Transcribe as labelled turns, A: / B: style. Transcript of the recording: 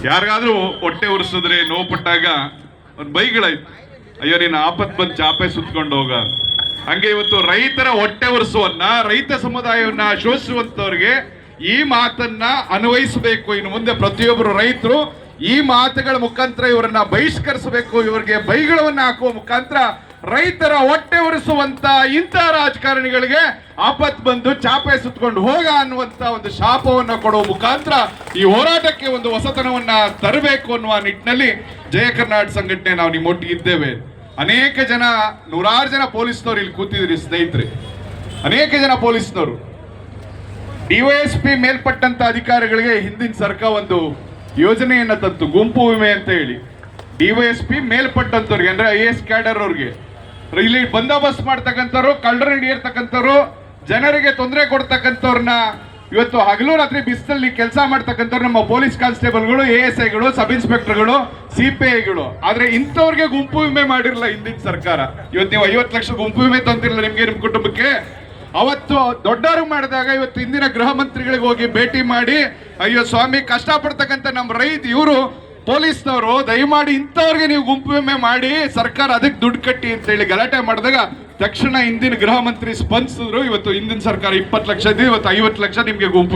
A: ಯಾರಿಗಾದ್ರೂ ಹೊಟ್ಟೆ ಉರಿಸಿದ್ರೆ ನೋವು ಪಟ್ಟಾಗ ಒಂದು ಬೈಗಳಾಯ್ತು, ಅಯ್ಯೋ ನೀನು ಆಪತ್ ಬಂದು ಚಾಪೆ ಸುತ್ಕೊಂಡು ಹೋಗ. ಹಂಗೆ ಇವತ್ತು ರೈತರ ಹೊಟ್ಟೆ ಉರಿಸುವನ್ನ, ರೈತ ಸಮುದಾಯವನ್ನ ಶೋಷಿಸುವಂತವ್ರಿಗೆ ಈ ಮಾತನ್ನ ಅನ್ವಯಿಸಬೇಕು. ಇನ್ನು ಮುಂದೆ ಪ್ರತಿಯೊಬ್ಬರು ರೈತರು ಈ ಮಾತುಗಳ ಮುಖಾಂತರ ಇವರನ್ನ ಬಹಿಷ್ಕರಿಸಬೇಕು. ಇವರಿಗೆ ಬೈಗಳವನ್ನ ಹಾಕುವ ಮುಖಾಂತರ ರೈತರ ಹೊಟ್ಟೆ ಉರಿಸುವಂತ ಇಂಥ ರಾಜಕಾರಣಿಗಳಿಗೆ ಆಪತ್ ಬಂದು ಚಾಪೆ ಸುತ್ಕೊಂಡು ಹೋಗ ಅನ್ನುವಂತ ಒಂದು ಶಾಪವನ್ನ ಕೊಡುವ ಮುಖಾಂತರ ಈ ಹೋರಾಟಕ್ಕೆ ಒಂದು ಹೊಸತನವನ್ನ ತರಬೇಕು ಅನ್ನುವ ನಿಟ್ಟಿನಲ್ಲಿ ಜಯ ಕರ್ನಾಟಕ ಸಂಘಟನೆ ನಾವು ನಿಮ್ಮೊಟ್ಟಿಗೆ ಇದ್ದೇವೆ. ಅನೇಕ ಜನ, ನೂರಾರು ಜನ ಪೊಲೀಸ್ನವರು ಇಲ್ಲಿ ಕೂತಿದ್ರಿ ಸ್ನೇಹಿತರೆ. ಅನೇಕ ಜನ ಪೊಲೀಸ್ನವರು ಡಿವೈಎಸ್ಪಿ ಮೇಲ್ಪಟ್ಟಂತ ಅಧಿಕಾರಿಗಳಿಗೆ ಹಿಂದಿನ ಸರ್ಕಾರ ಒಂದು ಯೋಜನೆಯನ್ನ ತಂತು, ಗುಂಪು ವಿಮೆ ಅಂತ ಹೇಳಿ. ಡಿವೈಎಸ್ಪಿ ಮೇಲ್ಪಟ್ಟಂತವ್ರಿಗೆ ಅಂದ್ರೆ IAS ಕ್ಯಾಡರ್ ಅವ್ರಿಗೆ, ಇಲ್ಲಿ ಬಂದೋಬಸ್ತ್ ಮಾಡ್ತಕ್ಕಂಥವ್ರು, ಕಳ್ಳರು ಹಿಡಿಯಿರ್ತಕ್ಕಂಥವ್ರು, ಜನರಿಗೆ ತೊಂದರೆ ಕೊಡ್ತಕ್ಕಂಥವ್ರನ್ನ ಇವತ್ತು ಹಗಲು ರಾತ್ರಿ ಬಿಸಿಲಲ್ಲಿ ಕೆಲಸ ಮಾಡ್ತಕ್ಕಂಥವ್ರು ನಮ್ಮ ಪೊಲೀಸ್ ಕಾನ್ಸ್ಟೇಬಲ್ಗಳು, ASIಗಳು, ಸಬ್ ಇನ್ಸ್ಪೆಕ್ಟರ್ಗಳು, CPIಗಳು. ಆದ್ರೆ ಇಂಥವ್ರಿಗೆ ಗುಂಪು ವಿಮೆ ಮಾಡಿರಲ್ಲ ಹಿಂದಿನ ಸರ್ಕಾರ. ಇವತ್ತು ನೀವು 50 ಲಕ್ಷ ಗುಂಪು ವಿಮೆ ತಂತಿರಲ್ಲ ನಿಮ್ಗೆ, ನಿಮ್ಮ ಕುಟುಂಬಕ್ಕೆ. ಅವತ್ತು ದೊಡ್ಡವರು ಮಾಡಿದಾಗ ಇವತ್ತು ಇಂದಿನ ಗೃಹ ಮಂತ್ರಿಗಳಿಗೆ ಹೋಗಿ ಭೇಟಿ ಮಾಡಿ, ಅಯ್ಯೋ ಸ್ವಾಮಿ ಕಷ್ಟಪಡ್ತಕ್ಕಂಥ ನಮ್ಮ ರೈತ ಇವರು ಪೊಲೀಸ್ನವರು, ದಯಮಾಡಿ ಇಂಥವ್ರಿಗೆ ನೀವು ಗುಂಪು ವಿಮೆ ಮಾಡಿ ಸರ್ಕಾರ ಅದಕ್ಕೆ ದುಡ್ಡು ಕಟ್ಟಿ ಅಂತ ಹೇಳಿ ಗಲಾಟೆ ಮಾಡಿದಾಗ ತಕ್ಷಣ ಹಿಂದಿನ ಗೃಹ ಮಂತ್ರಿ ಸ್ಪಂದಿಸಿದ್ರು. ಇವತ್ತು ಹಿಂದಿನ ಸರ್ಕಾರ 20 ಲಕ್ಷ ಇದೆ, ಇವತ್ತು 50 ಲಕ್ಷ ನಿಮ್ಗೆ ಗುಂಪು